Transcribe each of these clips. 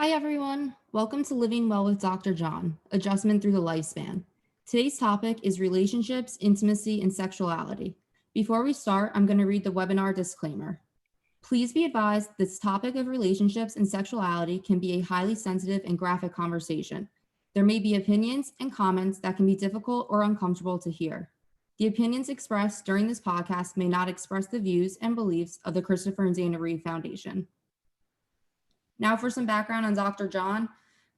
Hi, everyone. Welcome to Living Well with Dr. John, Adjustment Through the Lifespan. Today's topic is relationships, intimacy, and sexuality. Before we start, I'm going to read the webinar disclaimer. Please be advised this topic of relationships and sexuality can be a highly sensitive and graphic conversation. There may be opinions and comments that can be difficult or uncomfortable to hear. The opinions expressed during this podcast may not express the views and beliefs of the Christopher and Dana Reeve Foundation. Now for some background on Dr. John.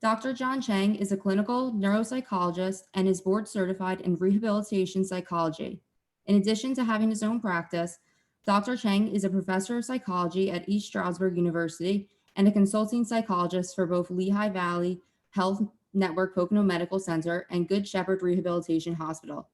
Dr. John Chang is a clinical neuropsychologist and is board certified in rehabilitation psychology. In addition to having his own practice, Dr. Chang is a professor of psychology at East Stroudsburg University and a consulting psychologist for both Lehigh Valley Health Network Pocono Medical Center and Good Shepherd Rehabilitation Hospital.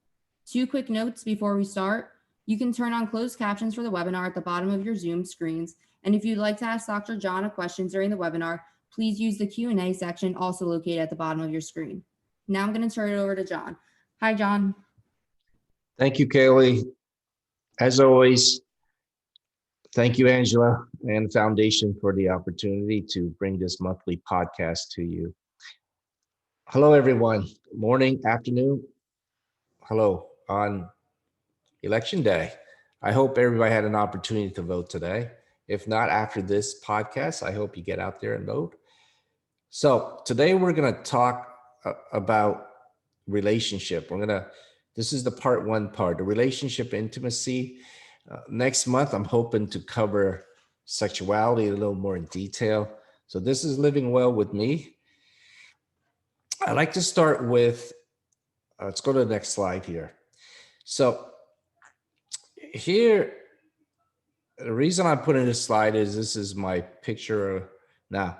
Two quick notes before we start. You can turn on closed captions for the webinar at the bottom of your Zoom screens. And if you'd like to ask Dr. John a question during the webinar, please use the Q&A section also located at the bottom of your screen. Now I'm going to turn it over to John. Hi, John. Thank you, Kaylee. As always, thank you, Angela and the Foundation for the opportunity to bring this monthly podcast to you. Hello, everyone. Morning, afternoon. Hello on Election Day. I hope everybody had an opportunity to vote today. If not, after this podcast, I hope you get out there and vote. So today we're going to talk about relationship. This is the part one, the relationship intimacy. Next month, I'm hoping to cover sexuality a little more in detail. So this is Living Well with me. I'd like to start with, let's go to the next slide here. So here, the reason I'm putting this slide is this is my picture. Now,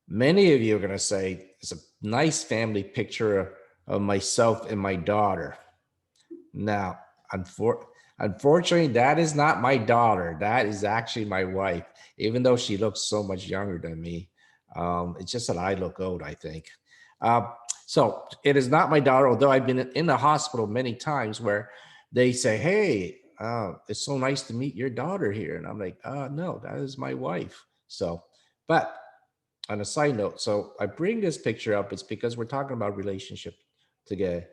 many of you are going to say it's a nice family picture of myself and my daughter. Now, unfortunately, that is not my daughter. That is actually my wife, even though she looks so much younger than me. It's just that I look old, I think. So it is not my daughter, although I've been in the hospital many times where they say, hey, it's so nice to meet your daughter here. And I'm like, no, that is my wife. So, but on a side note, so I bring this picture up, it's because we're talking about relationship today.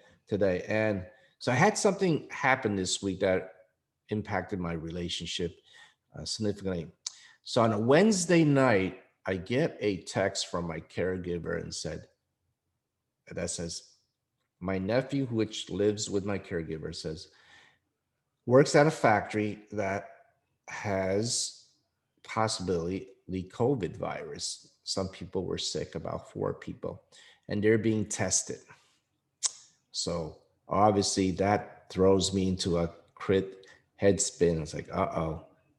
And so I had something happen this week that impacted my relationship significantly. So on a Wednesday night, I get a text from my caregiver and that says, my nephew, which lives with my caregiver, works at a factory that has possibly the COVID virus. Some people were sick, about 4 people, and they're being tested. So obviously that throws me into a crit head spin. It's like,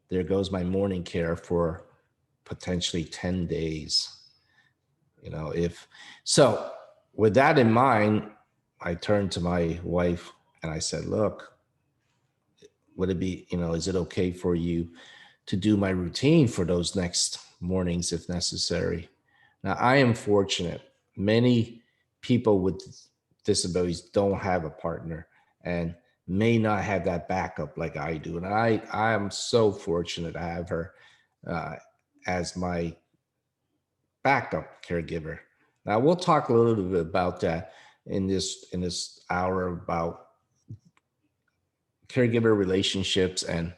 there goes my morning care for potentially 10 days. So with that in mind, I turned to my wife and I said, look, would it be, is it okay for you to do my routine for those next mornings if necessary? Now, I am fortunate. Many people with disabilities don't have a partner and may not have that backup like I do. And I am so fortunate to have her as my backup caregiver. Now, we'll talk a little bit about that in this hour about caregiver relationships and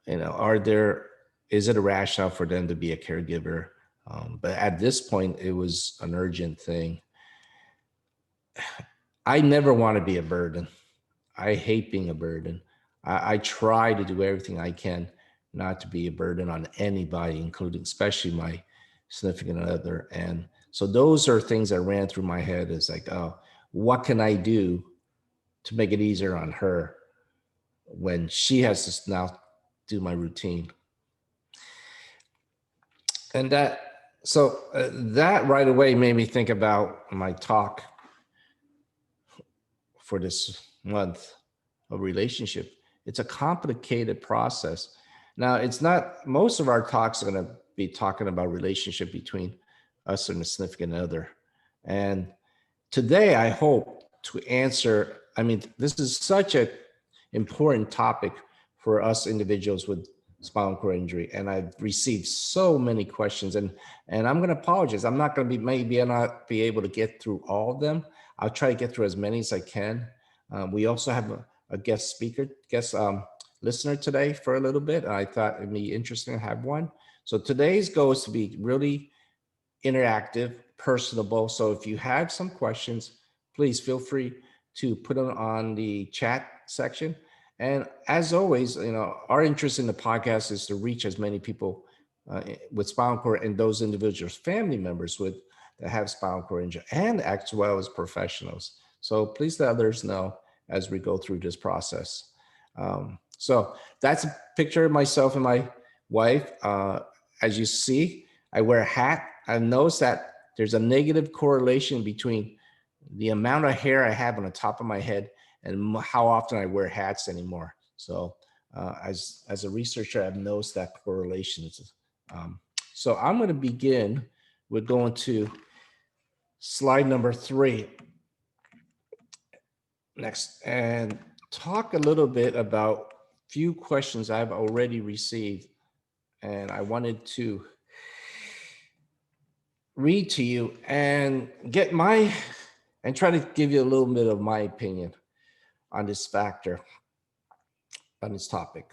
is it a rationale for them to be a caregiver? But at this point, it was an urgent thing. I never want to be a burden. I hate being a burden. I try to do everything I can not to be a burden on anybody, including especially my significant other. And so those are things that ran through my head is like, what can I do to make it easier on her when she has to now do my routine? And that right away made me think about my talk for this month of relationship. It's a complicated process. Now, it's not, most of our talks are going to be talking about relationship between us and a significant other. And today I hope to answer, this is such an important topic for us individuals with spinal cord injury, and I've received so many questions, and I'm going to apologize. I'm not going to be, maybe I'll not be able to get through all of them. I'll try to get through as many as I can. We also have a guest speaker, listener today for a little bit. I thought it'd be interesting to have one. So today's goal is to be really interactive, personable. So if you have some questions, please feel free to put them on the chat section. And as always, our interest in the podcast is to reach as many people with spinal cord and those individuals, family members that have spinal cord injury, and as well as professionals. So please let others know as we go through this process. So that's a picture of myself and my wife. As you see, I wear a hat. I've noticed that there's a negative correlation between the amount of hair I have on the top of my head and how often I wear hats anymore. So as a researcher, I've noticed that correlation. So I'm going to begin with going to slide number 3 next, and talk a little bit about a few questions I've already received. And I wanted to read to you and try to give you a little bit of my opinion on this factor, on this topic.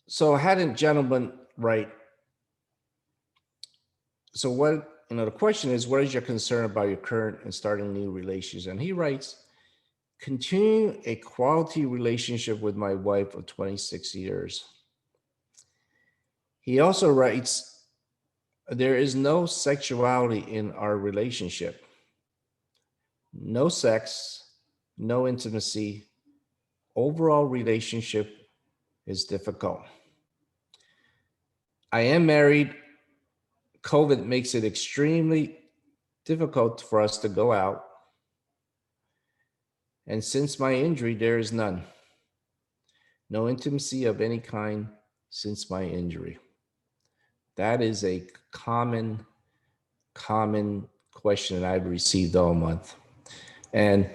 So I had a gentleman write, so the question is, what is your concern about your current and starting new relations? And he writes, continuing a quality relationship with my wife of 26 years. He also writes, there is no sexuality in our relationship. No sex, no intimacy. Overall relationship is difficult. I am married. COVID makes it extremely difficult for us to go out. And since my injury, there is none. No intimacy of any kind since my injury. That is a common question that I've received all month. And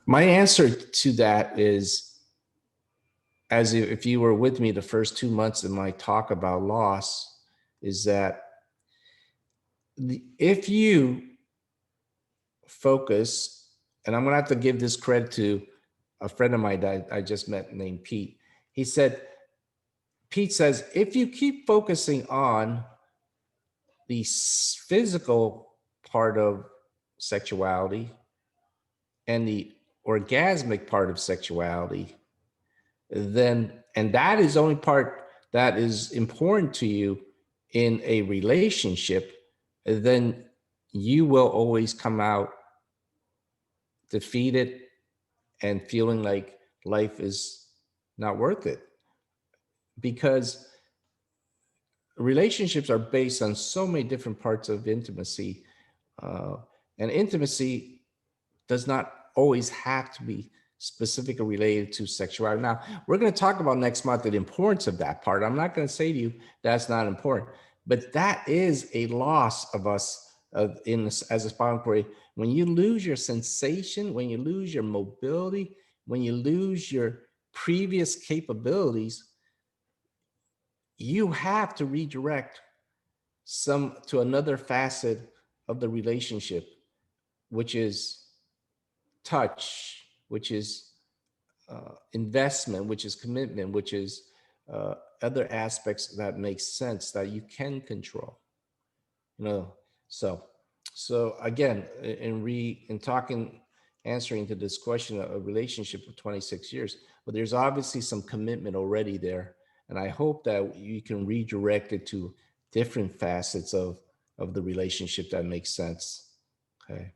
my answer to that is, as if you were with me the first 2 months in my talk about loss, is that if you focus, and I'm going to have to give this credit to a friend of mine that I just met named Pete. Pete says, if you keep focusing on the physical part of sexuality and the orgasmic part of sexuality, and that is the only part that is important to you in a relationship, then you will always come out defeated and feeling like life is not worth it. Because relationships are based on so many different parts of intimacy. And intimacy does not always have to be specifically related to sexuality. Now, we're going to talk about next month the importance of that part. I'm not going to say to you that's not important, but that is a loss of us as a spinal cord. When you lose your sensation, when you lose your mobility, when you lose your previous capabilities, you have to redirect to another facet of the relationship, which is touch, which is investment, which is commitment, which is other aspects that make sense that you can control. So again, answering to this question, a relationship for 26 years, but there's obviously some commitment already there. And I hope that you can redirect it to different facets of the relationship that makes sense. Okay.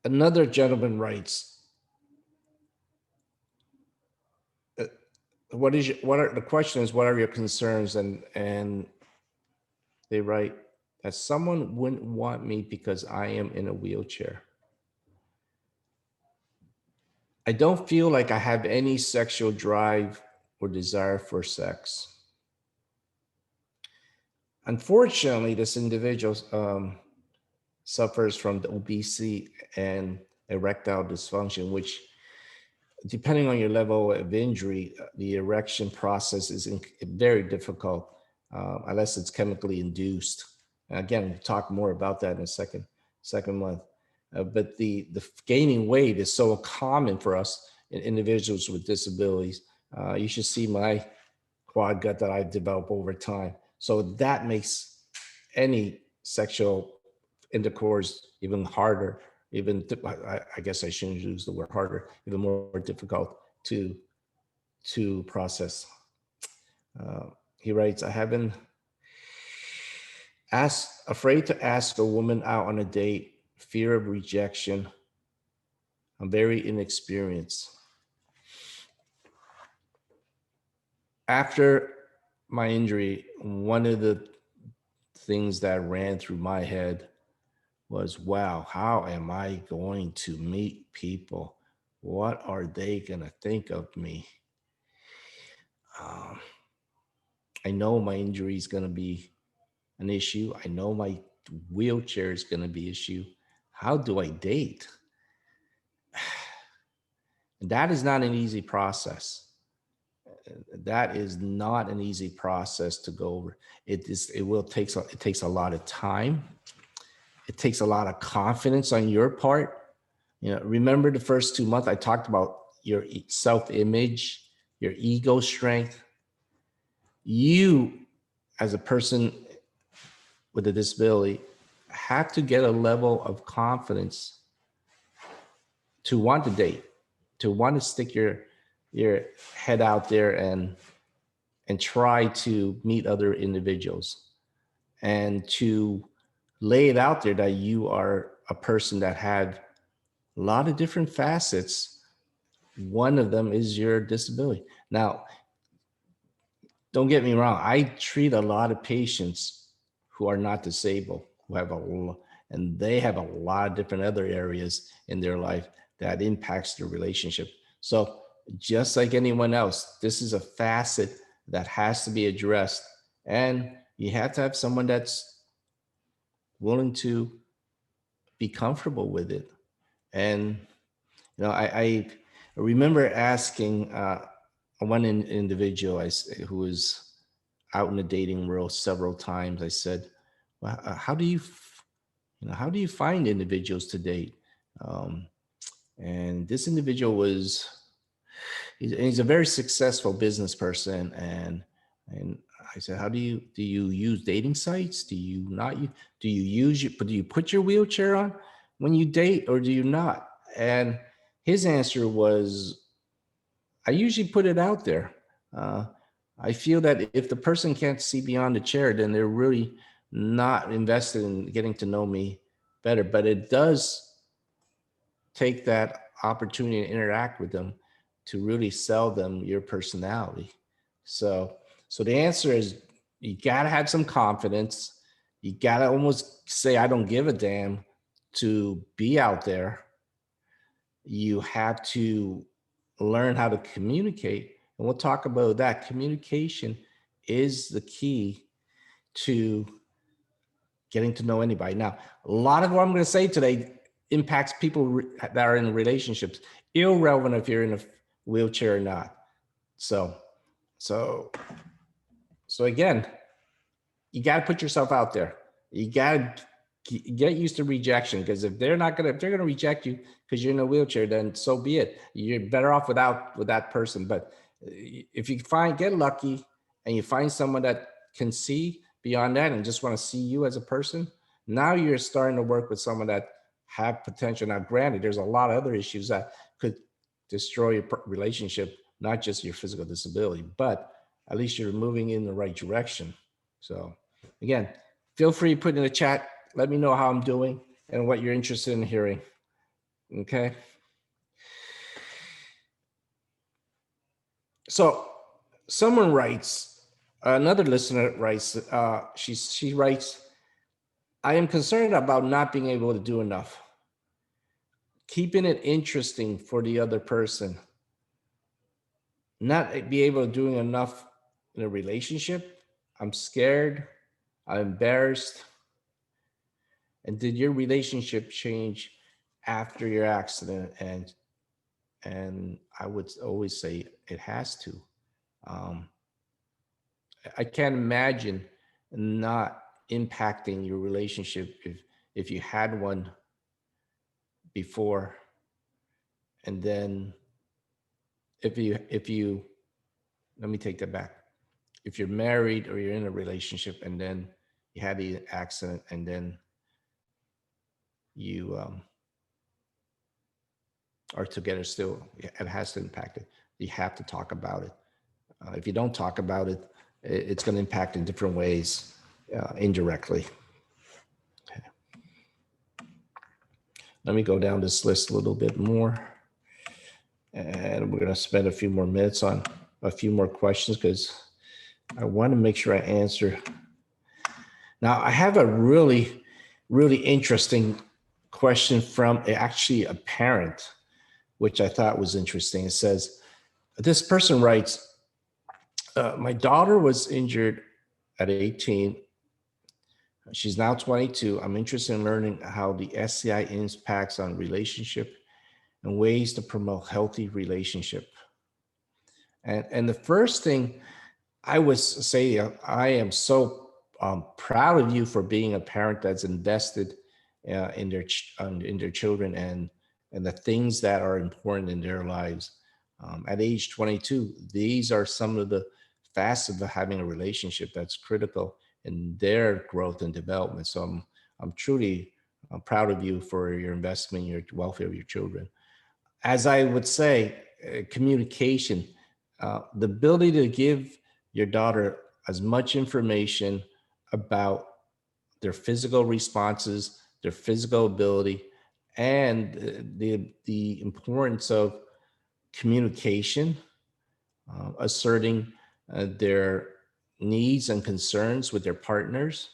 Another gentleman writes, the question is, what are your concerns? And they write that someone wouldn't want me because I am in a wheelchair. I don't feel like I have any sexual drive or desire for sex. Unfortunately, this individual suffers from the obesity and erectile dysfunction, which, depending on your level of injury, the erection process is very difficult unless it's chemically induced. And again, we'll talk more about that in a second month. But the gaining weight is so common for us in individuals with disabilities. You should see my quad gut that I've developed over time. So that makes any sexual intercourse even harder, even I guess I shouldn't use the word harder, even more difficult to process. He writes, I have been afraid to ask a woman out on a date, fear of rejection. I'm very inexperienced. After my injury, one of the things that ran through my head was, wow, how am I going to meet people? What are they going to think of me? I know my injury is going to be an issue. I know my wheelchair is going to be an issue. How do I date? That is not an easy process. That is not an easy process to go over. It takes a lot of time. It takes a lot of confidence on your part. Remember the first 2 months I talked about your self-image, your ego strength. You, as a person with a disability, have to get a level of confidence to want to date, to want to stick your head out there and try to meet other individuals, and to lay it out there that you are a person that had a lot of different facets. One of them is your disability. Now, don't get me wrong. I treat a lot of patients who are not disabled, and they have a lot of different other areas in their life that impacts their relationship. So just like anyone else, this is a facet that has to be addressed, and you have to have someone that's willing to be comfortable with it. And I remember asking one individual who was out in the dating world several times. I said, well, how do you find individuals to date? And this individual he's a very successful business person. And I said, do you use dating sites? Do you not? Do you put your wheelchair on when you date, or do you not? And his answer was, I usually put it out there. I feel that if the person can't see beyond the chair, then they're really not invested in getting to know me better. But it does take that opportunity to interact with them to really sell them your personality. So the answer is, you got to have some confidence. You got to almost say, I don't give a damn, to be out there. You have to learn how to communicate. And we'll talk about that. Communication is the key to getting to know anybody. Now, a lot of what I'm going to say today impacts people that are in relationships, irrelevant if you're in a wheelchair or not. So again, you got to put yourself out there. You got to get used to rejection, because if they're going to reject you because you're in a wheelchair, then so be it. You're better off with that person. But if you get lucky and you find someone that can see beyond that and just want to see you as a person, now you're starting to work with someone that have potential. Now, granted, there's a lot of other issues that could destroy your relationship, not just your physical disability, but at least you're moving in the right direction. So again, feel free to put in the chat. Let me know how I'm doing and what you're interested in hearing. Okay. So someone writes, another listener writes, she writes, I am concerned about not being able to do enough, keeping it interesting for the other person, not be able to do enough in a relationship. I'm scared. I'm embarrassed. And did your relationship change after your accident? And I would always say it has to. Um, I can't imagine not impacting your relationship if you had one before, and then if you let me take that back. If you're married or you're in a relationship and then you had the accident and then you are together still, it has to impact it. You have to talk about it. If you don't talk about it, it's going to impact in different ways, indirectly. Okay. Let me go down this list a little bit more. And we're going to spend a few more minutes on a few more questions because I want to make sure I answer. Now, I have a really, really interesting question from actually a parent, which I thought was interesting. It says, this person writes, my daughter was injured at 18. She's now 22. I'm interested in learning how the SCI impacts on relationship and ways to promote healthy relationship. And the first thing I would say, I am so proud of you for being a parent that's invested in their children and the things that are important in their lives. At age 22, these are some of the facets of having a relationship that's critical in their growth and development. So I'm truly proud of you for your investment in your welfare of your children. As I would say, communication, the ability to give your daughter as much information about their physical responses, their physical ability, and the importance of communication, asserting their needs and concerns with their partners,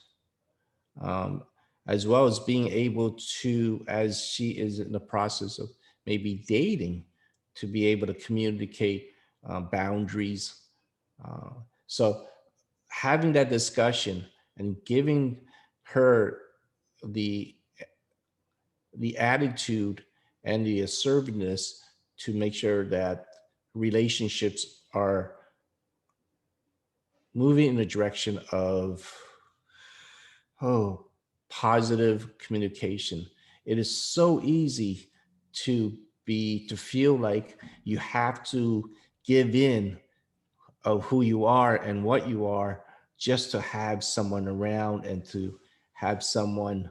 um, as well as being able to, as she is in the process of maybe dating, to be able to communicate boundaries. Uh, so having that discussion and giving her the attitude and the assertiveness to make sure that relationships are moving in the direction of positive communication. It is so easy to feel like you have to give in of who you are and what you are just to have someone around and to have someone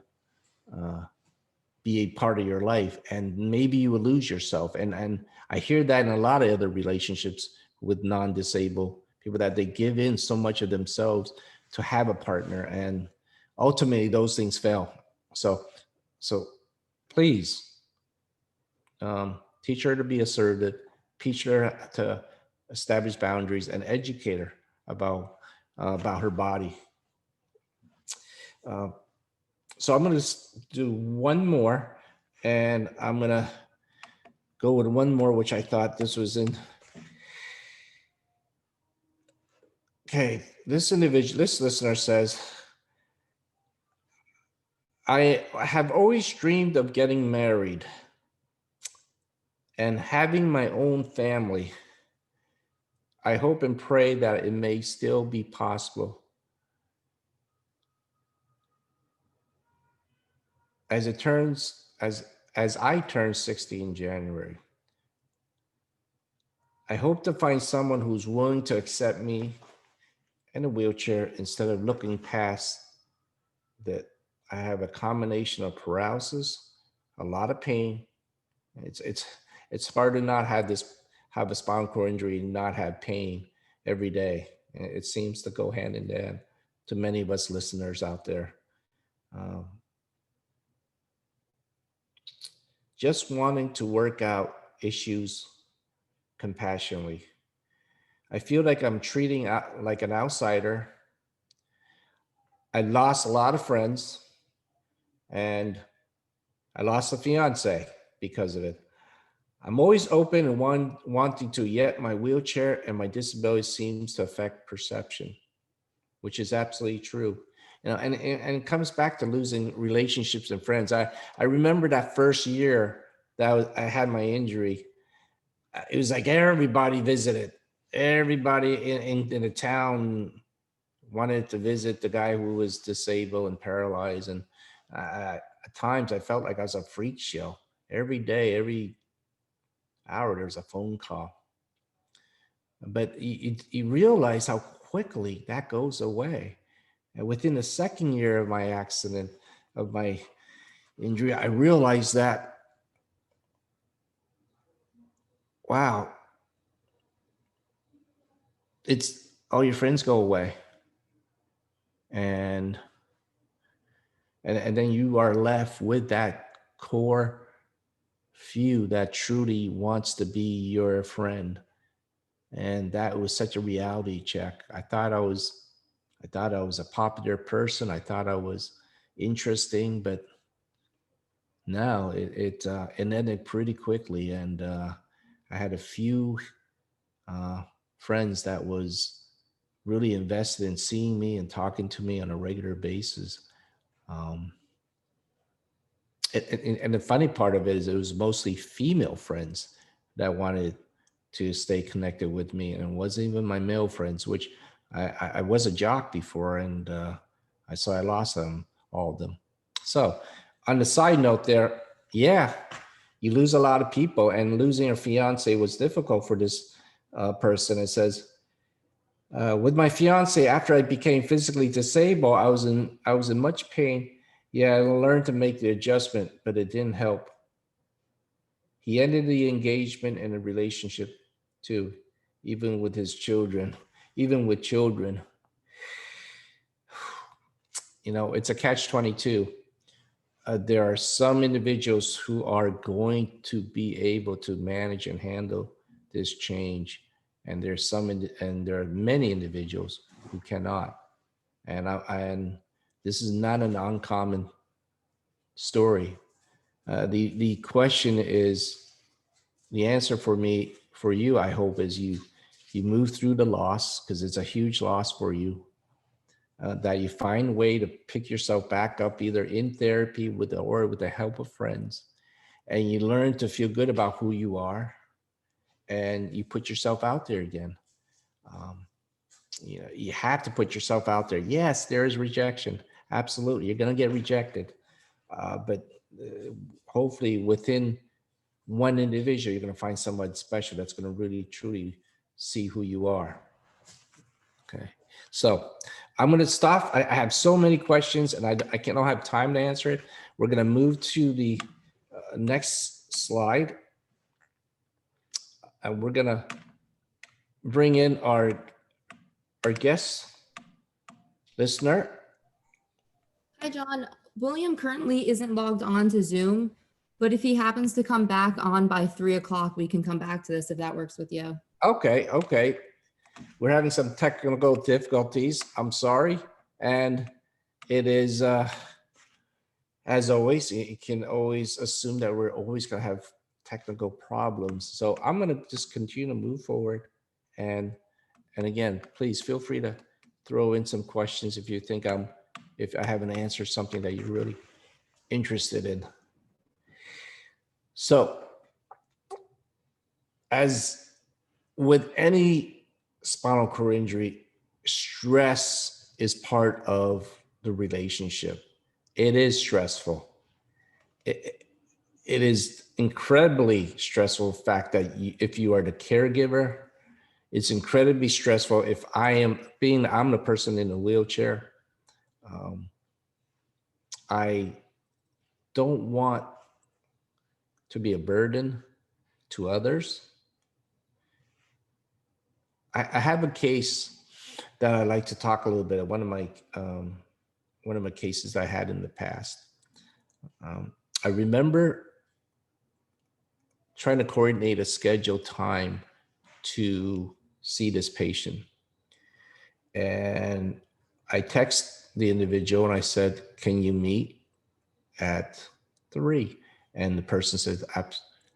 be a part of your life, and maybe you will lose yourself. And I hear that in a lot of other relationships with non-disabled people, that they give in so much of themselves to have a partner, and ultimately those things fail. So please, teach her to be assertive, teach her to establish boundaries, and educate her about her body. So I'm going to do one more, and I'm going to go with one more, which I thought this was in. Okay, this listener says, I have always dreamed of getting married and having my own family. I hope and pray that it may still be possible. As I turn 60 in January, I hope to find someone who's willing to accept me in a wheelchair instead of looking past that. I have a combination of paralysis, a lot of pain. It's hard to not have a spinal cord injury and not have pain every day. And it seems to go hand in hand to many of us listeners out there. Just wanting to work out issues compassionately. I feel like I'm treating like an outsider. I lost a lot of friends, and I lost a fiance because of it. I'm always open and wanting to, yet my wheelchair and my disability seems to affect perception, which is absolutely true. And it comes back to losing relationships and friends. I remember that first year I had my injury. It was like everybody visited. Everybody in the town wanted to visit the guy who was disabled and paralyzed. And at times I felt like I was a freak show. Every day, every hour, there was a phone call. But you realize how quickly that goes away. And within the second year of my accident, of my injury, I realized that, wow, it's all your friends go away. And then you are left with that core few that truly wants to be your friend. And that was such a reality check. I thought I was a popular person. I thought I was interesting, but no, it ended pretty quickly. And I had a few friends that was really invested in seeing me and talking to me on a regular basis. Um, and the funny part of it is it was mostly female friends that wanted to stay connected with me, and it wasn't even my male friends, which I was a jock before, and I lost them, all of them. So on the side note there, yeah, you lose a lot of people, and losing a fiance was difficult for this person. It says, with my fiance, after I became physically disabled, I was in much pain. Yeah, I learned to make the adjustment, but it didn't help. He ended the engagement and the relationship too, even with his children, even with children. It's a catch-22. There are some individuals who are going to be able to manage and handle this change, and and there are many individuals who cannot. And this is not an uncommon story. The question is, the answer for you, I hope, is you move through the loss, because it's a huge loss for you. That you find a way to pick yourself back up, either in therapy or with the help of friends, and you learn to feel good about who you are, and you put yourself out there again. Um, you have to put yourself out there. Yes, there is rejection. Absolutely, you're going to get rejected, but hopefully within one individual, you're going to find someone special that's going to really truly see who you are. Okay, so I'm going to stop. I have so many questions, and I don't have time to answer it. We're going to move to the next slide, and we're going to bring in our guest listener. Hi, John. William currently isn't logged on to Zoom, but if he happens to come back on by 3 o'clock, we can come back to this if that works with you. Okay. We're having some technical difficulties. I'm sorry. And it is, as always, you can always assume that we're always going to have technical problems. So I'm going to just continue to move forward. And again, please feel free to throw in some questions if you think if I haven't answered something that you're really interested in. So, as with any spinal cord injury, stress is part of the relationship. It is stressful. It is incredibly stressful fact that if you are the caregiver, it's incredibly stressful. If I'm the person in the wheelchair, I don't want to be a burden to others. I have a case that I like to talk a little bit. One of my cases I had in the past. I remember trying to coordinate a scheduled time to see this patient, and I text the individual and I said, "Can you meet at 3?" And the person said,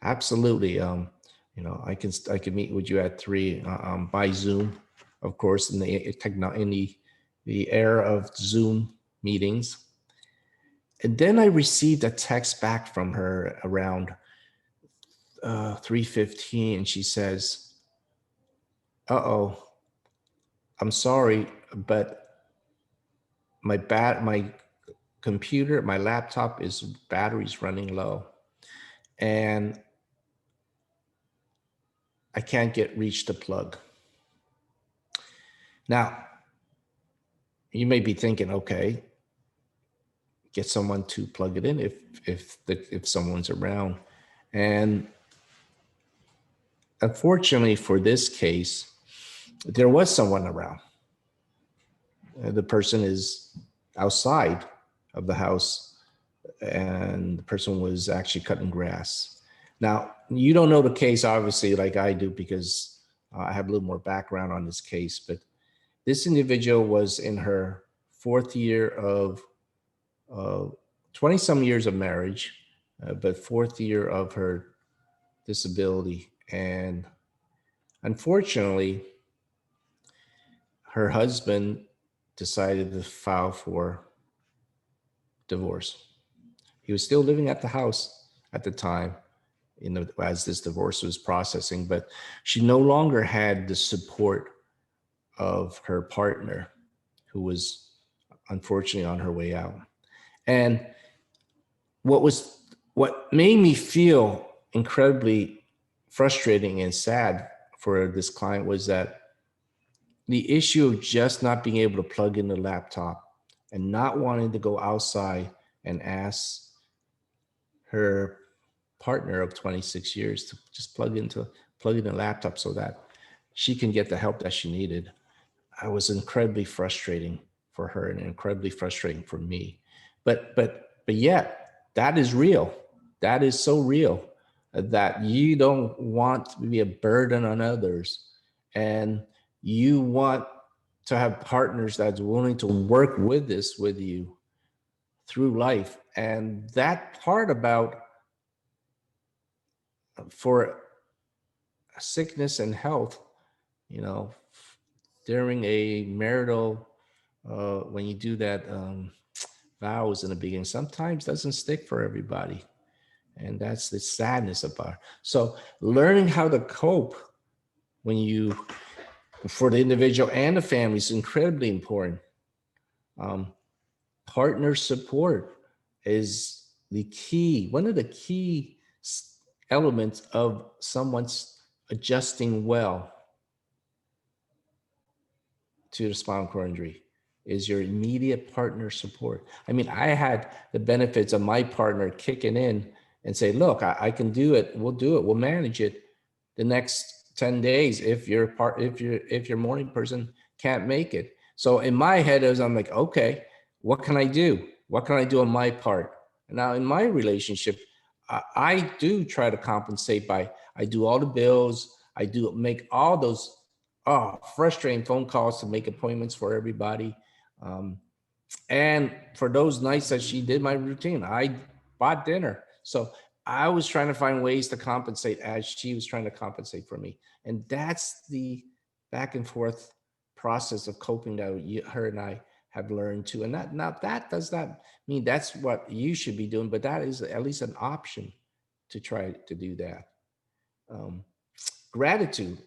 "Absolutely. I can meet with you at 3 by Zoom, of course, in the era of Zoom. meetings. And then I received a text back from her around 3:15, and she says, "Uh-oh, I'm sorry, but my computer, my laptop is battery's running low, and I can't reach the plug." Now, you may be thinking, okay, get someone to plug it in if someone's around. And unfortunately for this case, there was someone around. The person is outside of the house, and the person was actually cutting grass. Now, you don't know the case, obviously, like I do, because I have a little more background on this case, but this individual was in her fourth year of 20 some years of marriage, but fourth year of her disability. And unfortunately, her husband decided to file for divorce. He was still living at the house at the time, as this divorce was processing, but she no longer had the support of her partner, who was unfortunately on her way out. And what made me feel incredibly frustrating and sad for this client was that the issue of just not being able to plug in the laptop and not wanting to go outside and ask her partner of 26 years to just plug in the laptop so that she can get the help that she needed. I was incredibly frustrating for her and incredibly frustrating for me. But yet, that is real. That is so real that you don't want to be a burden on others, and you want to have partners that's willing to work with you through life. And that part about for sickness and health, you know, during a marital, when you do that vows in the beginning, sometimes doesn't stick for everybody. And that's the sadness about it. So learning how to cope for the individual and the family is incredibly important. Partner support is the key, one of the key elements of someone's adjusting well to the spinal cord injury is your immediate partner support. I mean, I had the benefits of my partner kicking in and say, look, I can do it. We'll do it. We'll manage it the next 10 days if your morning person can't make it. So in my head, I'm like, okay, what can I do? What can I do on my part? Now in my relationship, I do try to compensate I do all the bills. I do make all those frustrating phone calls to make appointments for everybody. And for those nights that she did my routine, I bought dinner. So I was trying to find ways to compensate as she was trying to compensate for me. And that's the back and forth process of coping that her and I have learned to. And that does not mean that's what you should be doing, but that is at least an option to try to do that. Gratitude.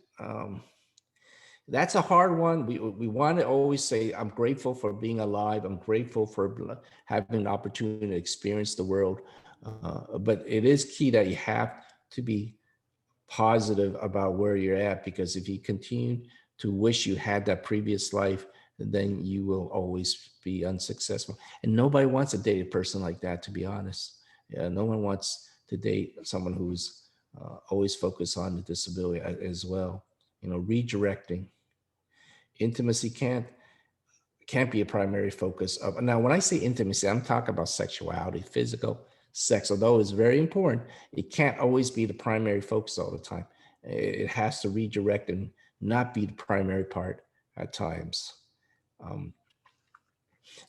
That's a hard one. We want to always say, I'm grateful for being alive. I'm grateful for having the opportunity to experience the world. But it is key that you have to be positive about where you're at, because if you continue to wish you had that previous life, then you will always be unsuccessful. And nobody wants to date a person like that, to be honest. Yeah, no one wants to date someone who's always focused on the disability as well. Redirecting. Intimacy can't be a primary focus of. Now, when I say intimacy, I'm talking about sexuality, physical sex, although it's very important. It can't always be the primary focus all the time. It has to redirect and not be the primary part at times.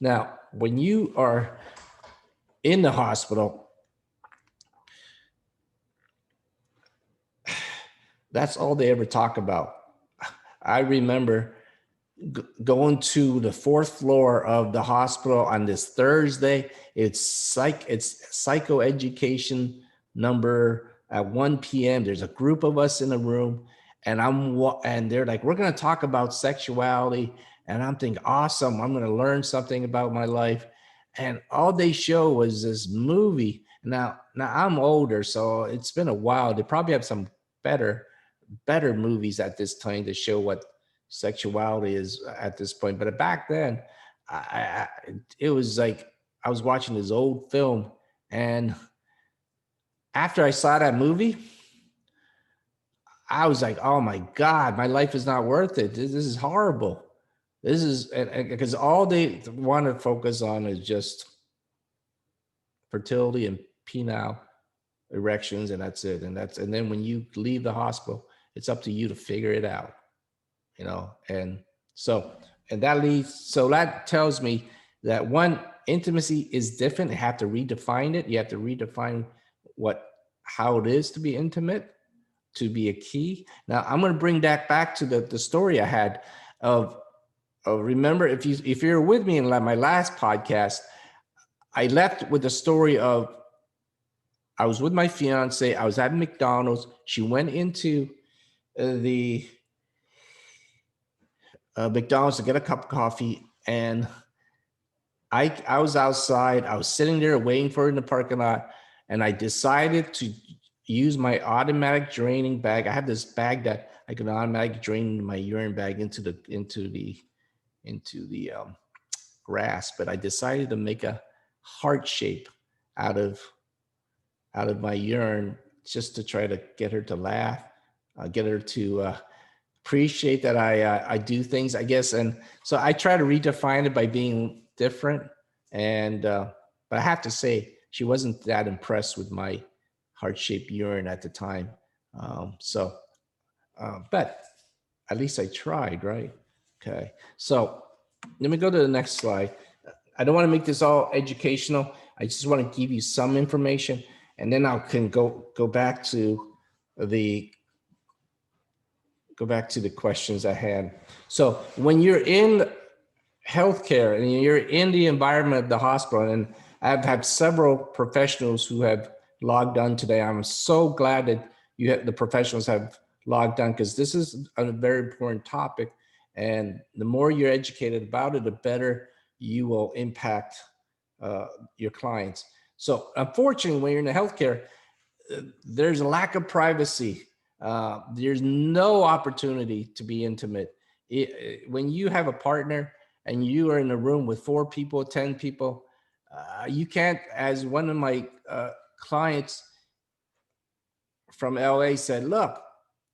Now, when you are in the hospital, that's all they ever talk about. I remember going to the fourth floor of the hospital on this Thursday. It's psychoeducation number at 1 p.m. There's a group of us in the room, and and they're like, we're going to talk about sexuality. And I'm thinking, awesome, I'm going to learn something about my life. And all they show was this movie. Now I'm older, so it's been a while. They probably have some better movies at this time to show what sexuality is at this point. But back then, it was like I was watching this old film, and after I saw that movie, I was like, oh my God, my life is not worth it. This is horrible. This is because all they want to focus on is just fertility and penile erections, and that's it. And then when you leave the hospital, it's up to you to figure it out, and that tells me that one, intimacy is different. You have to redefine it. You have to redefine how it is to be intimate, to be a key. Now I'm going to bring that back to the story I had of remember, if you're with me in my last podcast, I left with the story of I was with my fiance. I was at McDonald's. She went into the McDonald's to get a cup of coffee, and I was outside. I was sitting there waiting for her in the parking lot, and I decided to use my automatic draining bag. I have this bag that I can automatically drain my urine bag into the grass, but I decided to make a heart shape out of my urine just to try to get her to laugh, get her to appreciate that I do things, I guess. And so I try to redefine it by being different. And but I have to say, she wasn't that impressed with my heart-shaped urine at the time. But at least I tried, right? Okay. So let me go to the next slide. I don't want to make this all educational. I just want to give you some information, and then I can go back to the questions I had. So when you're in healthcare and you're in the environment of the hospital, and I've had several professionals who have logged on today. I'm so glad that the professionals have logged on, because this is a very important topic. And the more you're educated about it, the better you will impact your clients. So unfortunately, when you're in the healthcare, there's a lack of privacy. There's no opportunity to be intimate. When you have a partner and you are in a room with 4 people, 10 people, you can't, as one of my clients from LA said, look,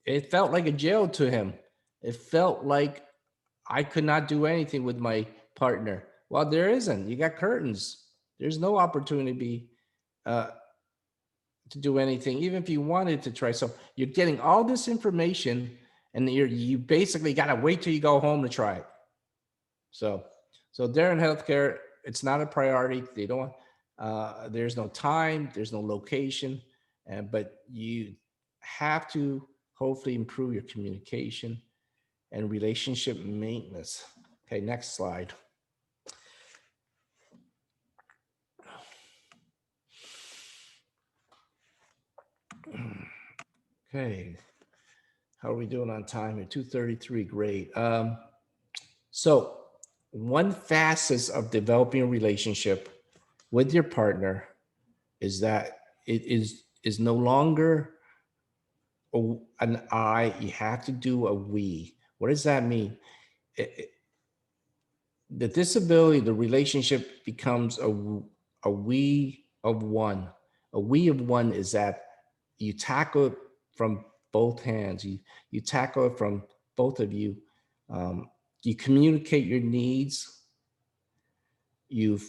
it felt like a jail to him. It felt like I could not do anything with my partner. Well, there isn't. You got curtains. There's no opportunity to do anything, even if you wanted to try. So you're getting all this information, and you basically got to wait till you go home to try it. So there in healthcare, it's not a priority. They don't. There's no time. There's no location, but you have to hopefully improve your communication and relationship maintenance. Okay, next slide. Okay, how are we doing on time here? 2:33, great. So one facet of developing a relationship with your partner is that it is no longer an I. You have to do a we. What does that mean? The disability, the relationship becomes a we of one. A we of one is that you tackle it from both hands. You tackle it from both of you. You communicate your needs. You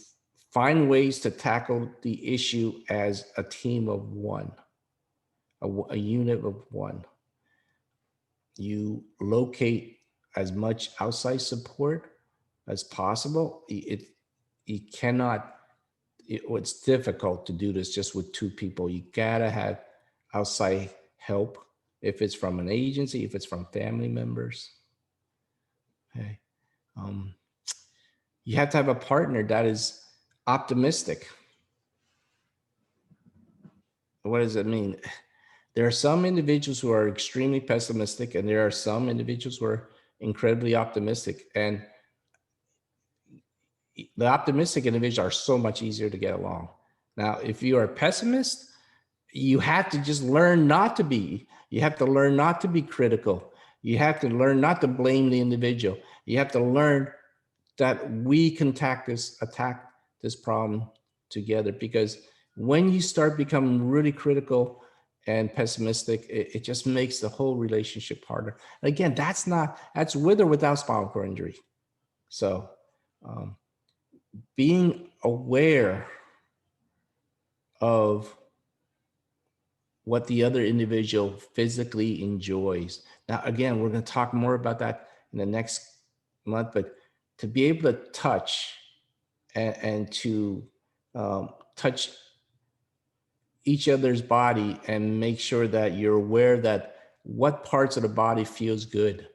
find ways to tackle the issue as a team of one, a unit of one. You locate as much outside support as possible. It's difficult to do this just with 2 people. You gotta have outside help, if it's from an agency, if it's from family members. Okay. Um, you have to have a partner that is optimistic. What does it mean? There are some individuals who are extremely pessimistic, and there are some individuals who are incredibly optimistic. And the optimistic individuals are so much easier to get along. Now, if you are a pessimist, you have to just learn not to be. You have to learn not to be critical. You have to learn not to blame the individual. You have to learn that we can attack this problem together, because when you start becoming really critical and pessimistic, it just makes the whole relationship harder. Again, that's with or without spinal cord injury. So being aware of what the other individual physically enjoys. Now, again, we're going to talk more about that in the next month, but to be able to touch and to touch each other's body and make sure that you're aware that what parts of the body feels good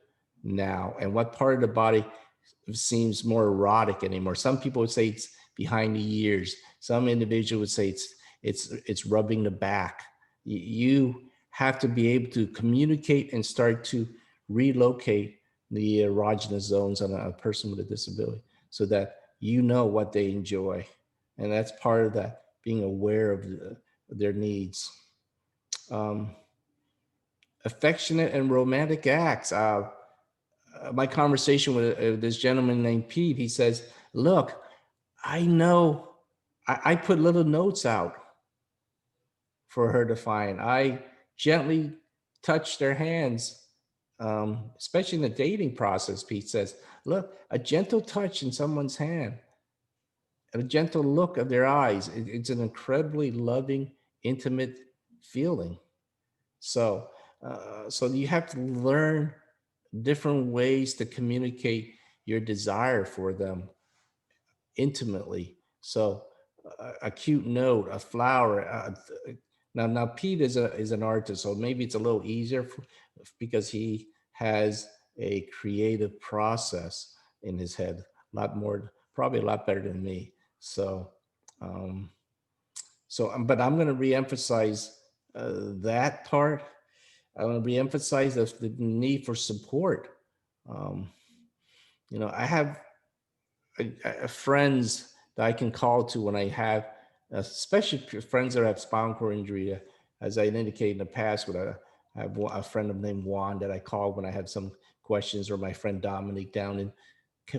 now and what part of the body seems more erotic anymore. Some people would say it's behind the ears. Some individuals would say it's rubbing the back. You have to be able to communicate and start to relocate the erogenous zones on a person with a disability so that you know what they enjoy. And that's part of that, being aware of their needs. Affectionate and romantic acts. My conversation with this gentleman named Pete, he says, look, I know I put little notes out for her to find. I gently touch their hands, especially in the dating process. Pete says, look, a gentle touch in someone's hand, a gentle look of their eyes. It's an incredibly loving, intimate feeling. So you have to learn different ways to communicate your desire for them intimately. So a cute note, a flower. Now Pete is an artist, so maybe it's a little easier because he has a creative process in his head, probably a lot better than me. So, but I'm going to reemphasize that part. I want to reemphasize the need for support. I have friends that I can call to when I have, especially friends that have spinal cord injury. As I indicated in the past, I have a friend named Juan that I call when I have some questions, or my friend Dominic down in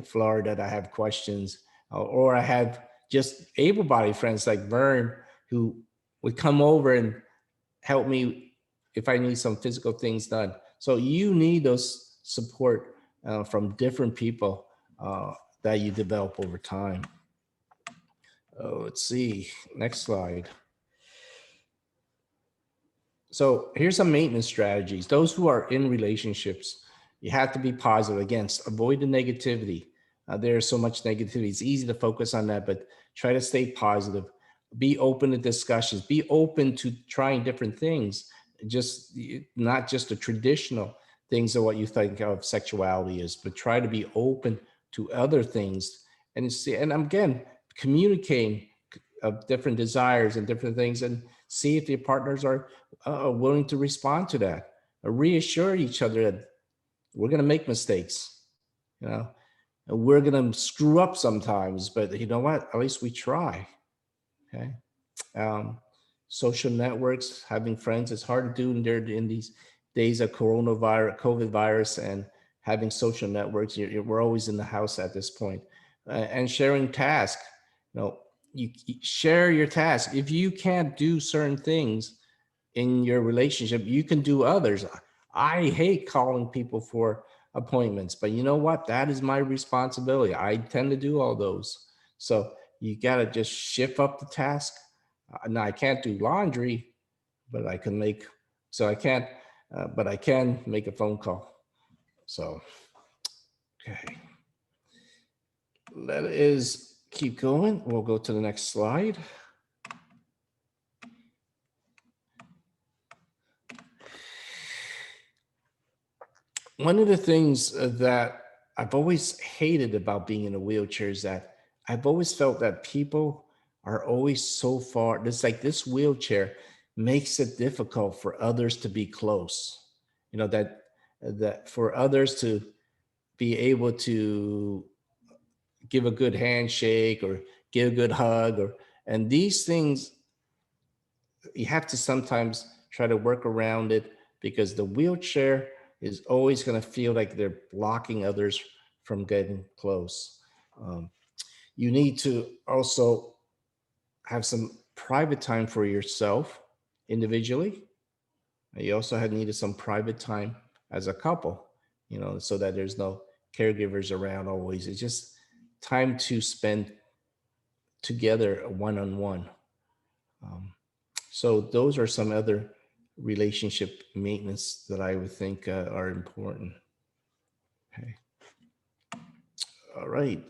Florida that I have questions, or I have just able-bodied friends like Vern who would come over and help me if I need some physical things done. So you need those support from different people that you develop over time. Let's see, next slide. So here's some maintenance strategies. Those who are in relationships, you have to be positive. Again, avoid the negativity. There's so much negativity. It's easy to focus on that, but try to stay positive. Be open to discussions. Be open to trying different things. Not just the traditional things of what you think of sexuality is, but try to be open to other things. And again, communicating of different desires and different things, and see if your partners are willing to respond to that. Reassure each other that we're going to make mistakes, and we're going to screw up sometimes, but you know what? At least we try. Okay. Social networks, having friends, it's hard to do in these days of COVID virus, and having social networks. We're always in the house at this point, and sharing tasks. You share your tasks. If you can't do certain things in your relationship, you can do others. I hate calling people for appointments, but you know what? That is my responsibility. I tend to do all those. So you got to just shift up the task. Now I can't do laundry, but I can make a phone call. So, okay. That is, keep going. We'll go to the next slide. One of the things that I've always hated about being in a wheelchair is that I've always felt that people are always so far. It's like this wheelchair makes it difficult for others to be close. You know, that for others to be able to give a good handshake or give a good hug, or and these things you have to sometimes try to work around it because the wheelchair is always going to feel like they're blocking others from getting close. Um, you need to also have some private time for yourself individually. You also have needed some private time as a couple, so that there's no caregivers around always. It's just time to spend together one on one. So those are some other relationship maintenance that I would think are important. Okay. All right.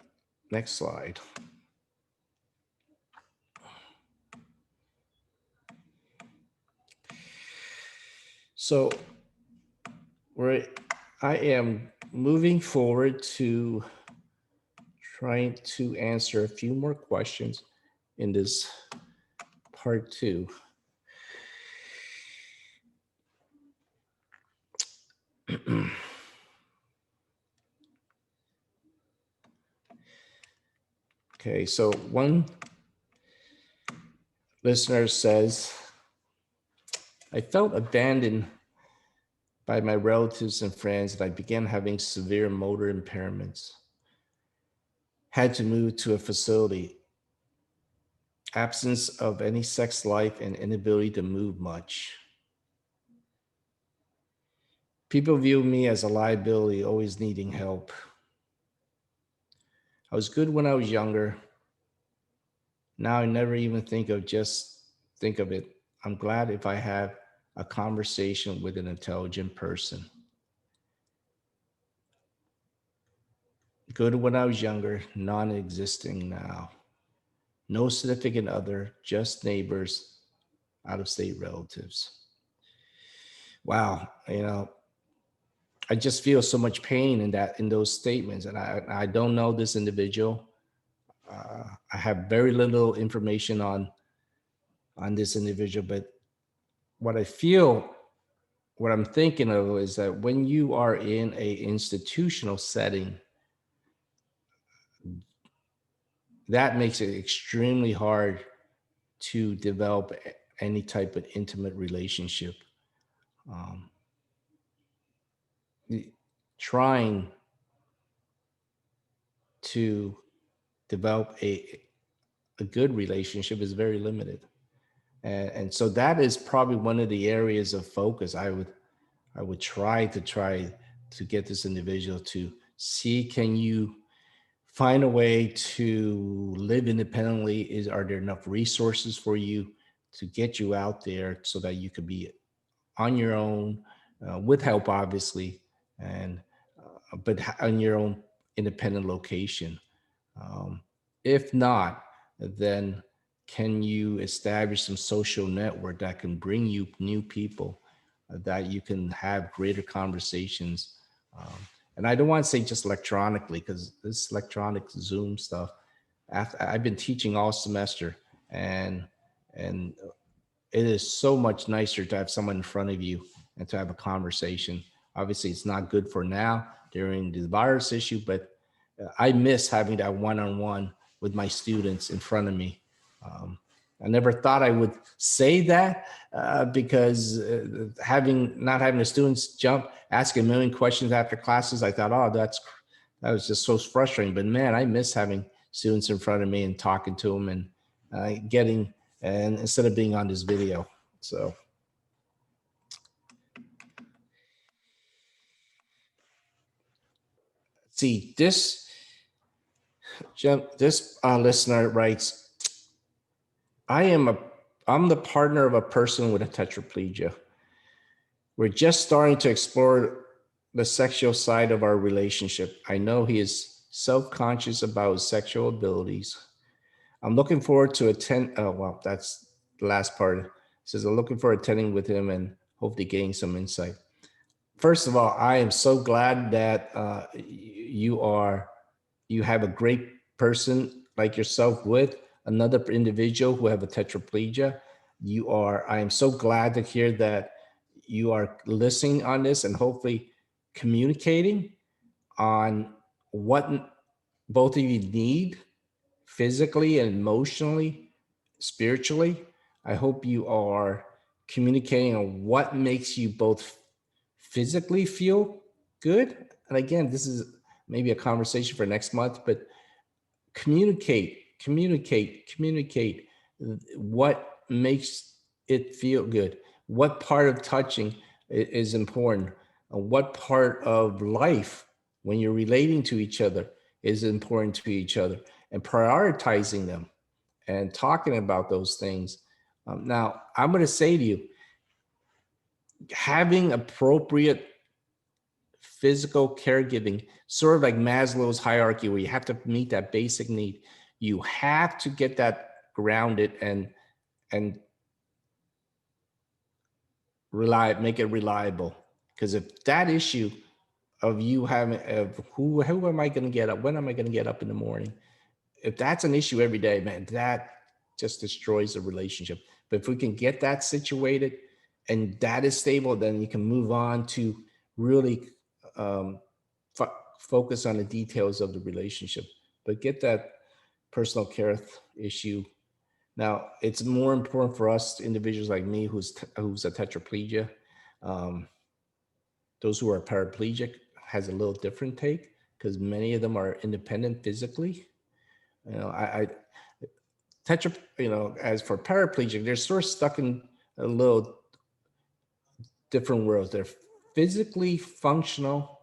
Next slide. So where I am moving forward to trying to answer a few more questions in this part 2. Okay, so one listener says, I felt abandoned by my relatives and friends, and I began having severe motor impairments. Had to move to a facility. Absence of any sex life and inability to move much. People view me as a liability, always needing help. I was good when I was younger. Now I never even think of it. I'm glad if I have a conversation with an intelligent person. Good when I was younger, non-existing now. No significant other, just neighbors, out-of-state relatives. Wow, I just feel so much pain in those statements, and I don't know this individual. I have very little information on this individual, but what I feel, what I'm thinking of is that when you are in a institutional setting, that makes it extremely hard to develop any type of intimate relationship. Um, Trying to develop a good relationship is very limited. And so that is probably one of the areas of focus I would try to get this individual to see, can you find a way to live independently? Are there enough resources for you to get you out there so that you could be on your own, with help, obviously, and but on your own independent location? If not, then can you establish some social network that can bring you new people, that you can have greater conversations? And I don't want to say just electronically, because this electronic Zoom stuff, I've been teaching all semester, and it is so much nicer to have someone in front of you and to have a conversation. Obviously, it's not good for now during the virus issue, but I miss having that one-on-one with my students in front of me. I never thought I would say that, because not having the students ask a million questions after classes, I thought, oh, that was just so frustrating. But man, I miss having students in front of me and talking to them and instead of being on this video. So. See, this listener writes, I'm the partner of a person with a tetraplegia. We're just starting to explore the sexual side of our relationship. I know he is self-conscious about his sexual abilities. I'm looking forward to attend. Oh, well, that's the last part. It says, I'm looking forward to attending with him and hopefully getting some insight. First of all, I am so glad that you have a great person like yourself with another individual who have a tetraplegia. I am so glad to hear that you are listening on this and hopefully communicating on what both of you need physically and emotionally, spiritually. I hope you are communicating on what makes you both physically feel good. And again, this is maybe a conversation for next month, but communicate what makes it feel good. What part of touching is important? What part of life when you're relating to each other is important to each other, and prioritizing them and talking about those things. Now, I'm going to say to you, having appropriate physical caregiving, sort of like Maslow's hierarchy, where you have to meet that basic need. You have to get that grounded and make it reliable. Because if that issue of you having of who am I going to get up? When am I going to get up in the morning? If that's an issue every day, man, that just destroys the relationship. But if we can get that situated and that is stable, then you can move on to really focus on the details of the relationship. But get that personal care issue. Now, it's more important for us individuals like me who's a tetraplegia. Those who are paraplegic has a little different take because many of them are independent physically. You know, as for paraplegic, they're sort of stuck in a little different worlds. They're physically functional,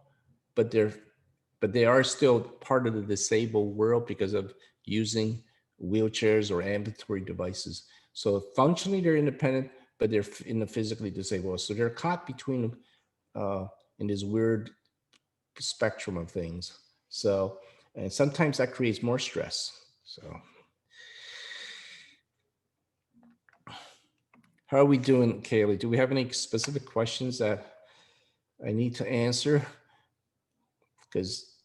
but they are still part of the disabled world because of using wheelchairs or ambulatory devices. So functionally, they're independent, but they're in the physically disabled. So they're caught between in this weird spectrum of things. So, and sometimes that creates more stress. So, how are we doing, Kaylee? Do we have any specific questions that I need to answer? Because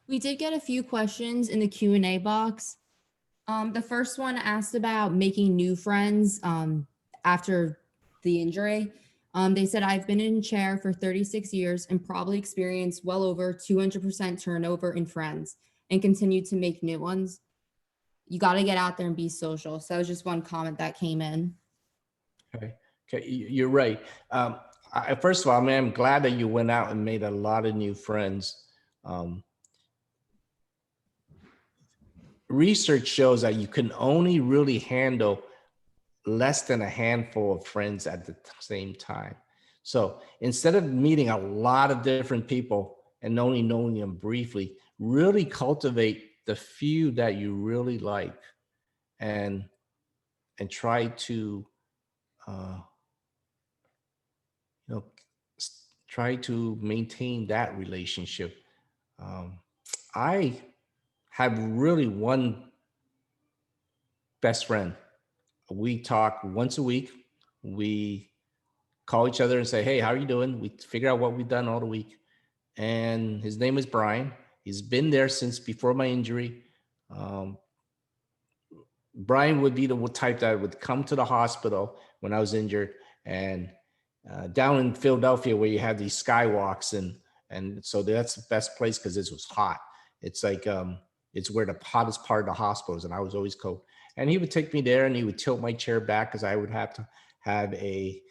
We did get a few questions in the Q&A box. The first one asked about making new friends after the injury. They said, I've been in a chair for 36 years and probably experienced well over 200% turnover in friends and continue to make new ones. You got to get out there and be social. So that was just one comment that came in. okay, you're right. First of all, man, I'm glad that you went out and made a lot of new friends. Research shows that you can only really handle less than a handful of friends at the same time. So instead of meeting a lot of different people and only knowing them briefly, really cultivate the few that you really like and try to try to maintain that relationship. I have really one best friend. We talk once a week. We call each other and say, hey, how are you doing? We figure out what we've done all the week. And his name is Brian. He's been there since before my injury. Brian would be the type that would come to the hospital when I was injured, and down in Philadelphia where you have these skywalks, and so that's the best place because it was hot. It's like it's where the hottest part of the hospital is, and I was always cold. And he would take me there, and he would tilt my chair back because I would have to have a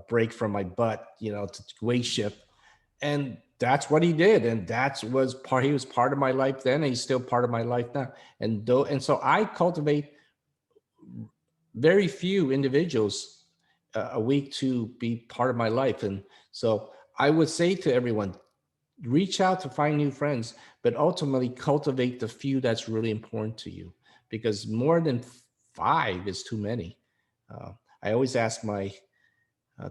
break from my butt, to weight shift. And that's what he did, and he was part of my life then, and he's still part of my life now. And so I cultivate very few individuals a week to be part of my life. And so I would say to everyone, reach out to find new friends, but ultimately cultivate the few that's really important to you, because more than 5 is too many. I always ask my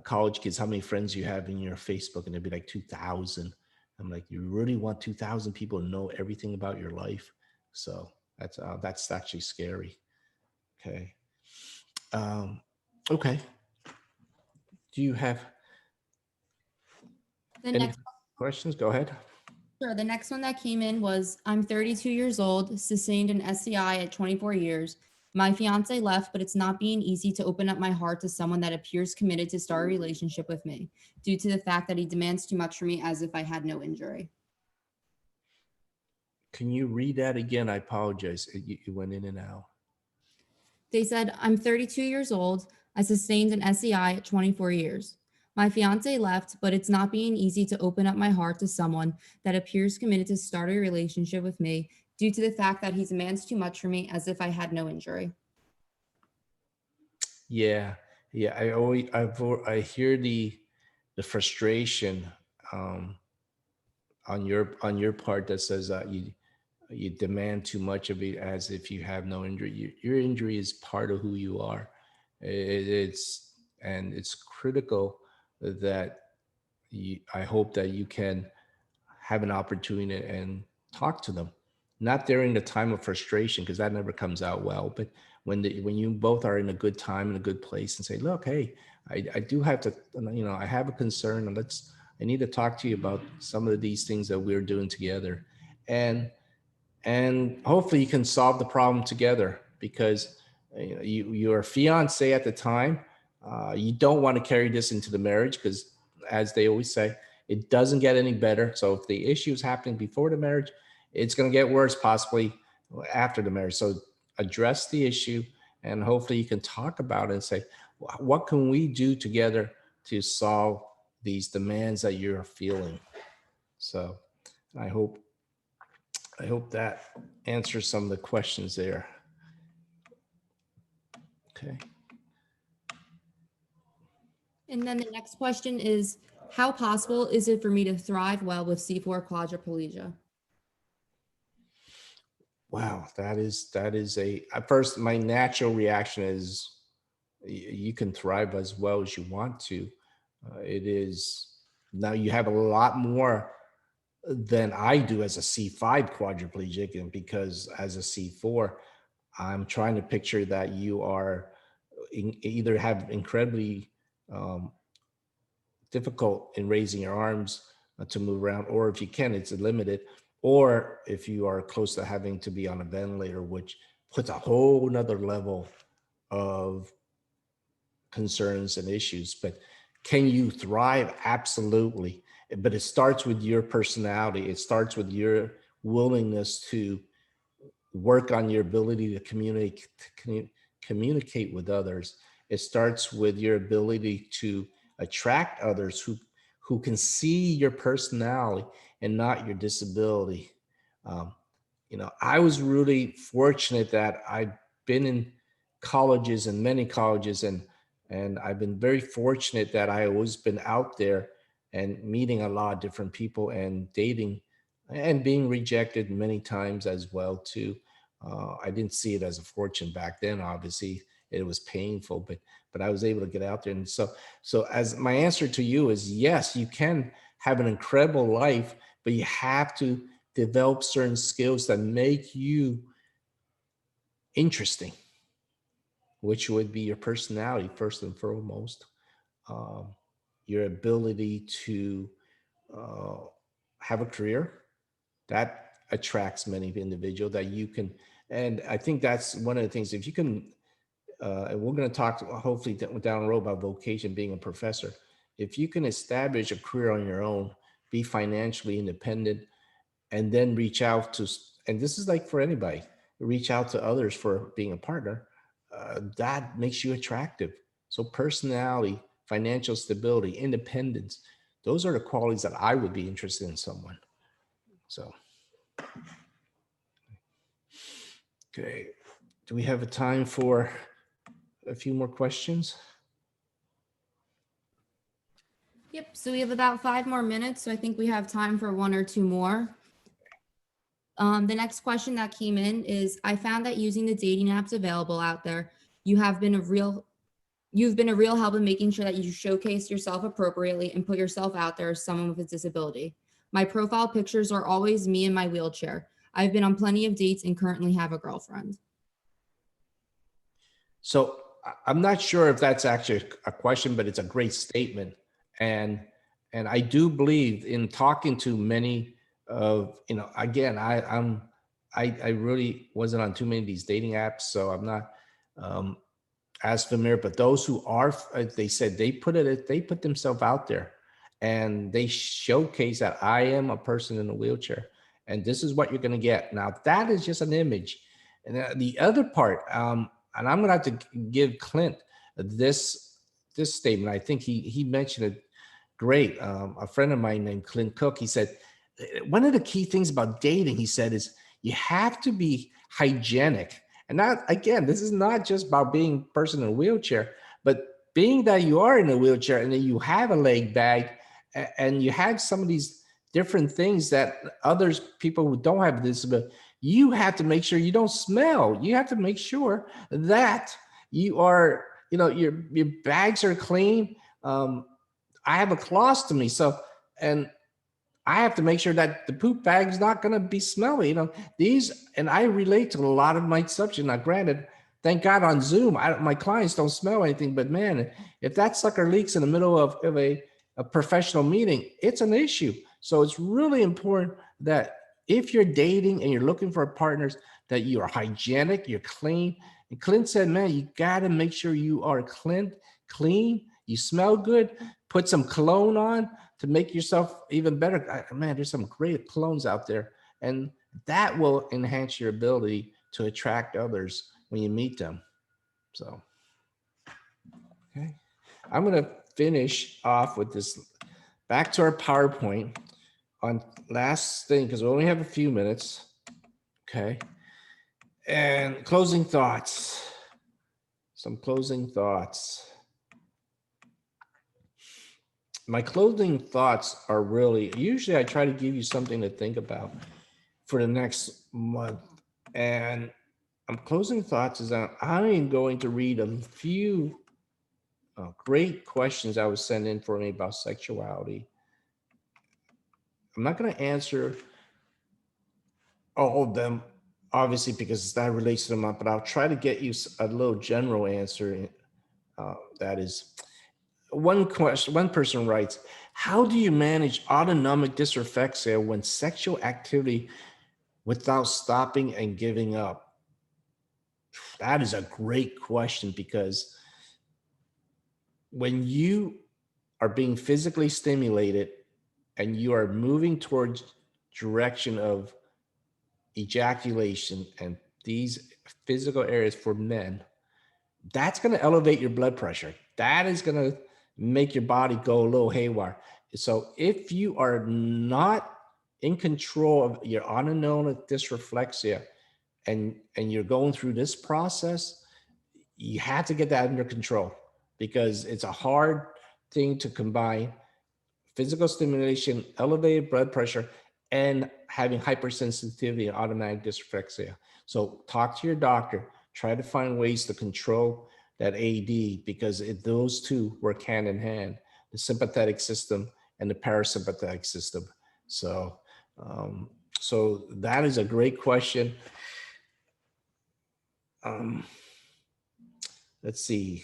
college kids how many friends you have in your Facebook, and they'd be like 2,000. I'm like, you really want 2,000 people to know everything about your life? So that's actually scary. Okay. Okay. Do you have The any next questions? Go ahead. Sure. The next one that came in was, I'm 32 years old, sustained an SCI at 24 years. My fiance left, but it's not being easy to open up my heart to someone that appears committed to start a relationship with me due to the fact that he demands too much from me as if I had no injury. Can you read that again? I apologize. You went in and out. They said, I'm 32 years old. I sustained an SCI at 24 years. My fiance left, but it's not being easy to open up my heart to someone that appears committed to start a relationship with me due to the fact that he demands too much from me as if I had no injury. Yeah, yeah. I hear the frustration um, on your part that says that you demand too much of it as if you have no injury. Your injury is part of who you are. It's and it's critical that I hope that you can have an opportunity and talk to them. Not during the time of frustration, because that never comes out well, but when you both are in a good time, in a good place, and say, look, hey, I do have to, I have a concern, and I need to talk to you about some of these things that we're doing together. And hopefully you can solve the problem together, because your fiance at the time, you don't want to carry this into the marriage, because as they always say, it doesn't get any better. So if the issue is happening before the marriage, it's going to get worse possibly after the marriage. So address the issue, and hopefully you can talk about it and say, what can we do together to solve these demands that you're feeling? So I hope that answers some of the questions there. Okay. And then the next question is, how possible is it for me to thrive well with C4 quadriplegia? Wow, that is a at first my natural reaction is you can thrive as well as you want to. It is now you have a lot more than I do as a C5 quadriplegic, and because as a C4, I'm trying to picture that you are either have incredibly um, difficult in raising your arms to move around, or if you can, it's limited, or if you are close to having to be on a ventilator, which puts a whole nother level of concerns and issues. But can you thrive? Absolutely. But it starts with your personality. It starts with your willingness to work on your ability to communicate with others. It starts with your ability to attract others who can see your personality and not your disability. Um, I was really fortunate that I've been in colleges and many colleges, and I've been very fortunate that I always been out there and meeting a lot of different people and dating and being rejected many times as well too. I didn't see it as a fortune back then. Obviously, it was painful, but I was able to get out there. And so as my answer to you is yes, you can have an incredible life, but you have to develop certain skills that make you interesting, which would be your personality first and foremost, um, your ability to uh, have a career that attracts many individuals that you can. And I think that's one of the things. If you can, and we're going to talk hopefully down the road about vocation, being a professor. If you can establish a career on your own, be financially independent, and then reach out to, and this is like for anybody, reach out to others for being a partner, that makes you attractive. So personality, financial stability, independence, those are the qualities that I would be interested in someone. So, okay. Do we have a time for a few more questions? Yep, so we have about 5 more minutes, so I think we have time for one or two more. The next question that came in is, I found that using the dating apps available out there, you've been a real help in making sure that you showcase yourself appropriately and put yourself out there as someone with a disability. My profile pictures are always me in my wheelchair. I've been on plenty of dates and currently have a girlfriend. So I'm not sure if that's actually a question, but it's a great statement. And I do believe in talking to many of, again, I really wasn't on too many of these dating apps, so I'm not um, as familiar, but those who are, they said they put themselves out there and they showcase that I am a person in a wheelchair and this is what you're going to get. Now that is just an image. And the other part, and I'm going to have to give Clint this statement. I think he mentioned it great. A friend of mine named Clint Cook, he said, one of the key things about dating, he said, is you have to be hygienic. And not, again, this is not just about being a person in a wheelchair, but being that you are in a wheelchair and then you have a leg bag and you have some of these different things that others, people who don't have a disability, you have to make sure you don't smell. You have to make sure that you are, your bags are clean. I have a colostomy, so, and I have to make sure that the poop bag is not going to be smelly. And I relate to a lot of my subjects. Now, granted, thank God on Zoom, my clients don't smell anything, but man, if that sucker leaks in the middle of a professional meeting, it's an issue. So it's really important that if you're dating and you're looking for partners, that you are hygienic, you're clean. And Clint said, man, you got to make sure you are clean, you smell good, put some cologne on to make yourself even better. Man, there's some great colognes out there, and that will enhance your ability to attract others when you meet them. So, okay. I'm going to finish off with this, back to our PowerPoint on last thing, because we only have a few minutes. Okay. And closing thoughts. Some closing thoughts. My closing thoughts are really, usually I try to give you something to think about for the next month. And closing thoughts is that I am going to read a few great questions that was sent in for me about sexuality. I'm not going to answer all of them, obviously, because that relates to them, but I'll try to get you a little general answer. That is, one question, one person writes, how do you manage autonomic dysreflexia when sexual activity without stopping and giving up? That is a great question, because when you are being physically stimulated and you are moving towards direction of ejaculation and these physical areas for men, that's going to elevate your blood pressure. That is going to make your body go a little haywire. So if you are not in control of your autonomic dysreflexia and you're going through this process, you have to get that under control, because it's a hard thing to combine physical stimulation, elevated blood pressure, and having hypersensitivity and automatic dysreflexia. So talk to your doctor, try to find ways to control that AD, because those two work hand in hand, the sympathetic system and the parasympathetic system. So, so that is a great question. Let's see.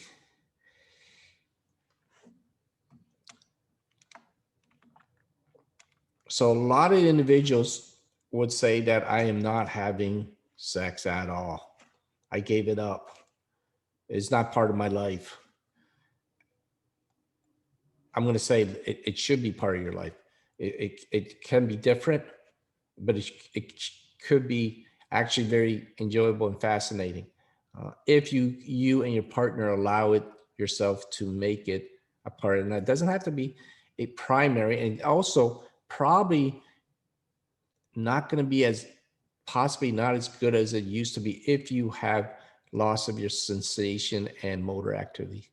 So a lot of individuals would say that I am not having sex at all. I gave it up. It's not part of my life. I'm going to say it should be part of your life. It can be different, but it could be actually very enjoyable and fascinating if you and your partner allow it yourself to make it a part. And that doesn't have to be a primary, and also probably not going to be as, possibly not as good as it used to be if you have loss of your sensation and motor activity.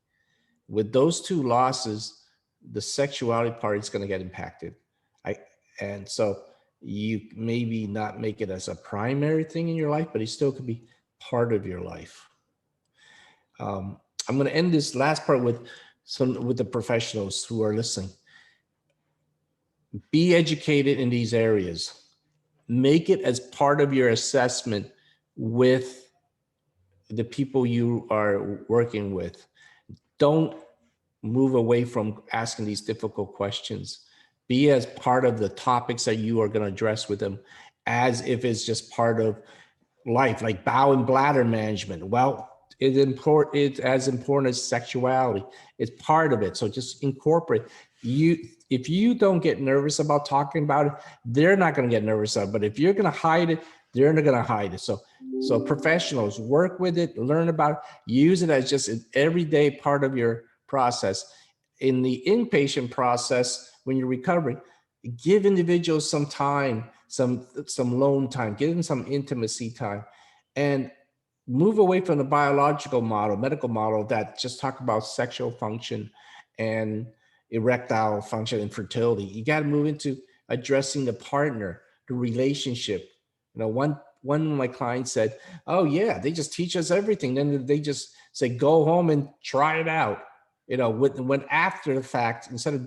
With those two losses, the sexuality part is going to get impacted. And so you maybe not make it as a primary thing in your life, but it still could be part of your life. I'm going to end this last part with the professionals who are listening. Be educated in these areas. Make it as part of your assessment with the people you are working with. Don't move away from asking these difficult questions, be as part of the topics that you are going to address with them, as if it's just part of life, like bowel and bladder management. Well, it's as important as sexuality. It's part of it. So just incorporate. If you don't get nervous about talking about it, they're not going to get nervous about it. But if you're going to hide it, they're not going to hide it. So professionals, work with it, learn about it, use it as just an everyday part of your process. In the inpatient process, when you're recovering, give individuals some time, some alone time, give them some intimacy time, and move away from the biological model, medical model that just talk about sexual function and erectile function and fertility. You got to move into addressing the partner, the relationship. One of my clients said, "Oh yeah, they just teach us everything. Then they just say go home and try it out." When after the fact, instead of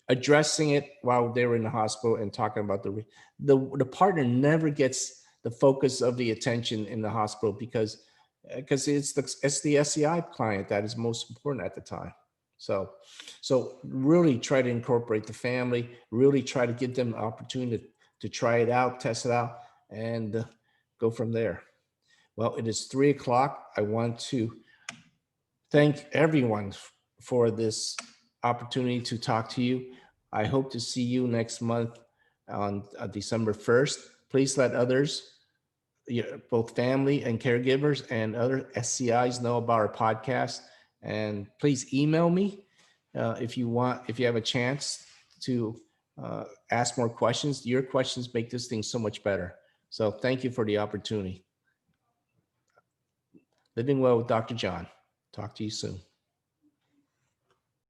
addressing it while they were in the hospital and talking about the partner never gets the focus of the attention in the hospital because it's the SCI client that is most important at the time. So really try to incorporate the family, really try to give them the opportunity to try it out, test it out, and go from there. Well, it is 3:00. I want to thank everyone for this opportunity to talk to you. I hope to see you next month on December 1st. Please let others, both family and caregivers and other SCIs, know about our podcast. And please email me if you have a chance to ask more questions. Your questions make this thing so much better. So thank you for the opportunity. Living Well with Dr. John. Talk to you soon.